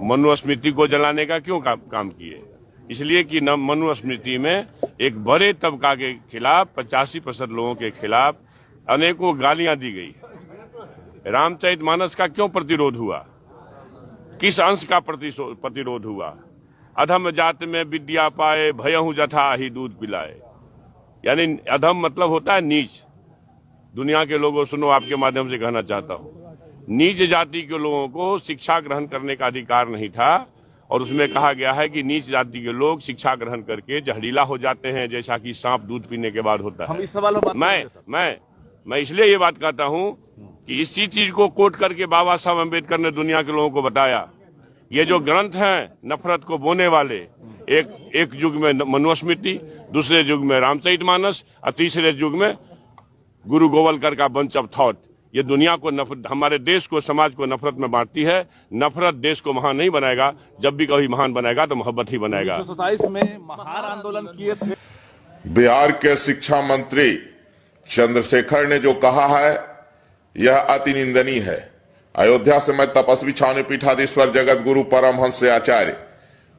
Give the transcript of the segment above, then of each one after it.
मनुस्मृति को जलाने का क्यों काम किए? इसलिए कि न मनुस्मृति में एक बड़े तबका के खिलाफ 85% लोगों के खिलाफ अनेकों गालियां दी गई। रामचरितमानस का क्यों प्रतिरोध हुआ? किस अंश का प्रतिरोध हुआ? अधम जात में विद्या पाए, भयहु जथा ही दूध पिलाए। यानी अधम मतलब होता है नीच। दुनिया के लोगों सुनो, आपके माध्यम से कहना चाहता हूं, नीच जाति के लोगों को शिक्षा ग्रहण करने का अधिकार नहीं था। और उसमें कहा गया है कि नीच जाति के लोग शिक्षा ग्रहण करके जहरीला हो जाते हैं, जैसा कि सांप दूध पीने के बाद होता है। हम इस सवाल पर मैं इसलिए ये बात कहता हूं कि इसी चीज को कोट करके बाबा साहब अम्बेडकर ने दुनिया के लोगों को बताया। ये जो ग्रंथ हैं नफरत को बोने वाले, एक युग में मनुस्मृति, दूसरे युग में रामचरितमानस और तीसरे युग में गुरु गोवलकर का बंच ऑफ थॉट, ये दुनिया को हमारे देश को, समाज को नफरत में बांटती है। नफरत देश को महान नहीं बनाएगा। जब भी कभी महान बनाएगा तो मोहब्बत ही बनाएगा। 1927 में महान आंदोलन किए थे। बिहार के शिक्षा मंत्री चंद्रशेखर ने जो कहा है यह अति निंदनीय है। अयोध्या से मैं तपस्वी छावनी पीठाधीश्वर जगत गुरु परमहंस आचार्य,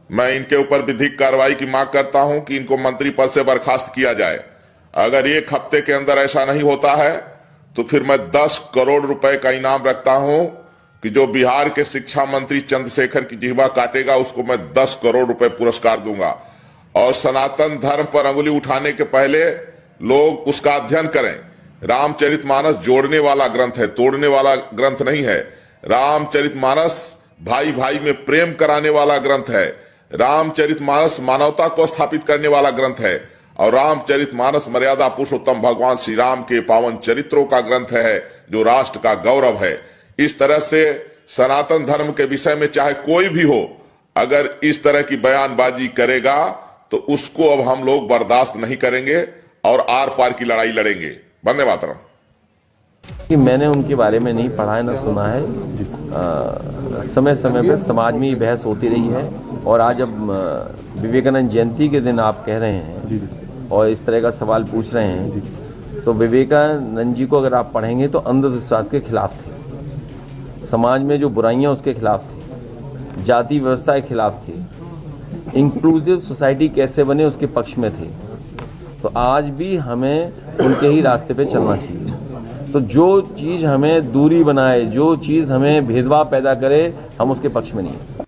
मैं इनके ऊपर विधिक कार्रवाई की मांग करता हूं कि इनको मंत्री पद से बर्खास्त किया जाए। अगर एक हफ्ते के अंदर ऐसा नहीं होता है तो फिर मैं 10 करोड़ रुपए का इनाम रखता हूं कि जो बिहार के शिक्षा मंत्री चंद्रशेखर की जिह्वा काटेगा उसको मैं 10 करोड़ रुपए पुरस्कार दूंगा। और सनातन धर्म पर अंगुली उठाने के पहले लोग उसका अध्ययन करें। रामचरितमानस जोड़ने वाला ग्रंथ है, तोड़ने वाला ग्रंथ नहीं है। रामचरितमानस भाई भाई में प्रेम कराने वाला ग्रंथ है। रामचरितमानस मानवता को स्थापित करने वाला ग्रंथ है। और रामचरितमानस मर्यादा पुरुषोत्तम भगवान श्री राम के पावन चरित्रों का ग्रंथ है जो राष्ट्र का गौरव है। इस तरह से सनातन धर्म के विषय में चाहे कोई भी हो, अगर इस तरह की बयानबाजी करेगा तो उसको अब हम लोग बर्दाश्त नहीं करेंगे और आर पार की लड़ाई लड़ेंगे। वंदे मातरम। कि मैंने उनके बारे में नहीं पढ़ा है ना सुना है। समय समय पर समाज में ये बहस होती रही है। और आज अब विवेकानंद जयंती के दिन आप कह रहे हैं और इस तरह का सवाल पूछ रहे हैं, तो विवेकानंद जी को अगर आप पढ़ेंगे तो अंधविश्वास के खिलाफ थे, समाज में जो बुराइयां उसके खिलाफ थे, जाति व्यवस्था के खिलाफ थे, इंक्लूसिव सोसाइटी कैसे बने उसके पक्ष में थे। तो आज भी हमें उनके ही रास्ते पे चलना चाहिए। तो जो चीज़ हमें दूरी बनाए, जो चीज़ हमें भेदभाव पैदा करे, हम उसके पक्ष में नहीं है।